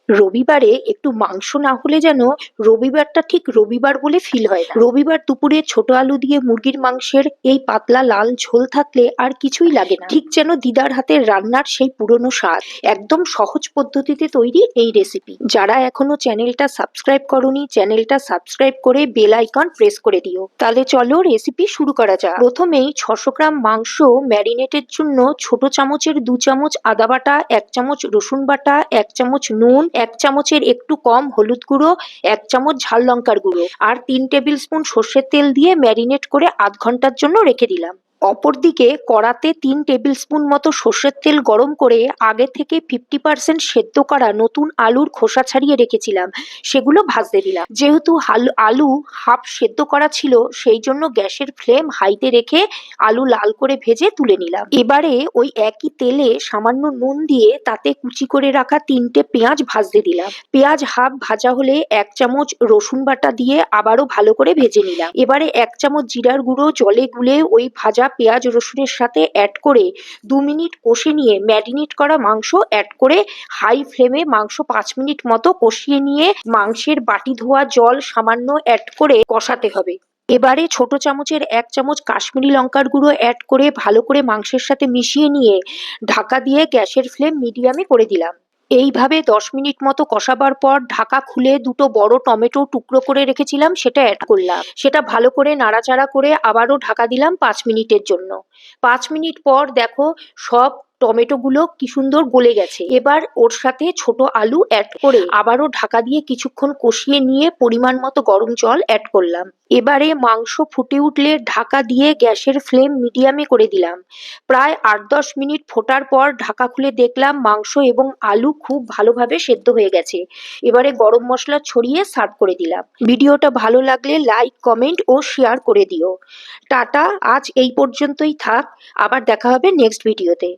রবিবারে একটু মাংস না হলে যেন রবিবারটা ঠিক রবিবার বলে ফিল হয় না। রবিবার দুপুরে ছোট আলু দিয়ে মুরগির মাংসের এই পাতলা লাল ঝোল থাকলে আর কিছুই লাগে না, ঠিক যেন দিদার হাতের রান্নার সেই পুরনো স্বাদ। একদম সহজ পদ্ধতিতে তৈরি এই রেসিপি। যারা এখনো চ্যানেলটা সাবস্ক্রাইব করোনি, চ্যানেলটা সাবস্ক্রাইব করে বেল আইকন প্রেস করে দিও। তাহলে চলো রেসিপি শুরু করা যাক। প্রথমেই 600 গ্রাম মাংস ম্যারিনেটের জন্য ছোট চামচের 2 চামচ আদা বাটা, 1 চামচ রসুন বাটা, 1 চামচ নুন, 1 চামচের একটু কম হলুদ গুঁড়ো, 1 চামচ ঝাল লঙ্কার গুঁড়ো আর 3 টেবিল স্পুন সর্ষের তেল দিয়ে ম্যারিনেট করে আধ ঘন্টার জন্য রেখে দিলাম। অপরদিকে কড়াতে 3 টেবিল স্পুন মতো সর্ষের তেল গরম করে আগে থেকে 50% সেদ্ধ করা নতুন আলুর খোসা ছাড়িয়ে রেখেছিলাম, সেগুলো ভাজতে দিলাম। যেহেতু আলু হাফ সেদ্ধ করা ছিল, সেই জন্য গ্যাসের ফ্লেম হাইতে রেখে আলু লাল করে ভেজে তুলে নিলাম। এবারে ওই একই তেলে সামান্য নুন দিয়ে তাতে কুচি করে রাখা 3টে পেঁয়াজ ভাজতে দিলাম। পেঁয়াজ হাফ ভাজা হলে 1 চামচ রসুন বাটা দিয়ে আবারও ভালো করে ভেজে নিলাম। এবারে 1 চামচ জিরার গুঁড়ো জলে গুলে ওই ভাজা পেঁয়াজ রসুনের সাথে অ্যাড করে 2 মিনিট কষে নিয়ে ম্যারিনেট করা মাংস অ্যাড করে হাই ফ্লেমে মাংস 5 মিনিট মতো কষিয়ে নিয়ে মাংসের বাটি ধোয়া জল সামান্য অ্যাড করে কষাতে হবে। এবারে ছোট চামচের 1 চামচ কাশ্মীরি লঙ্কার গুঁড়ো অ্যাড করে ভালো করে মাংসের সাথে মিশিয়ে নিয়ে ঢাকা দিয়ে গ্যাসের ফ্লেম মিডিয়ামে করে দিলাম। এইভাবে 10 মিনিট মতো কষাবার পর ঢাকা খুলে দুটো বড় টমেটো টুকরো করে রেখেছিলাম সেটা অ্যাড করলাম। সেটা ভালো করে নাড়াচাড়া করে আবারও ঢাকা দিলাম 5 মিনিটের জন্য। 5 মিনিট পর দেখো সব টমেটোগুলো কি সুন্দর গলে গেছে। এবার ওর সাথে ছোট আলু অ্যাড করে আবারও ঢাকা দিয়ে কিছুক্ষণ কষিয়ে নিয়ে পরিমাণ মতো গরম জল অ্যাড করলাম। এবারে মাংস ফুটে উঠলে ঢাকা দিয়ে গ্যাসের ফ্লেম মিডিয়ামে করে দিলাম। প্রায় 8-10 মিনিট ফোটার পর ঢাকা খুলে দেখলাম মাংস এবং আলু খুব ভালোভাবে সেদ্ধ হয়ে গেছে। এবারে গরম মশলা ছড়িয়ে সার্ভ করে দিলাম। ভিডিওটা ভালো লাগলে লাইক, কমেন্ট ও শেয়ার করে দিও। টাটা, আজ এই পর্যন্তই থাক, আবার দেখা হবে নেক্সট ভিডিওতে।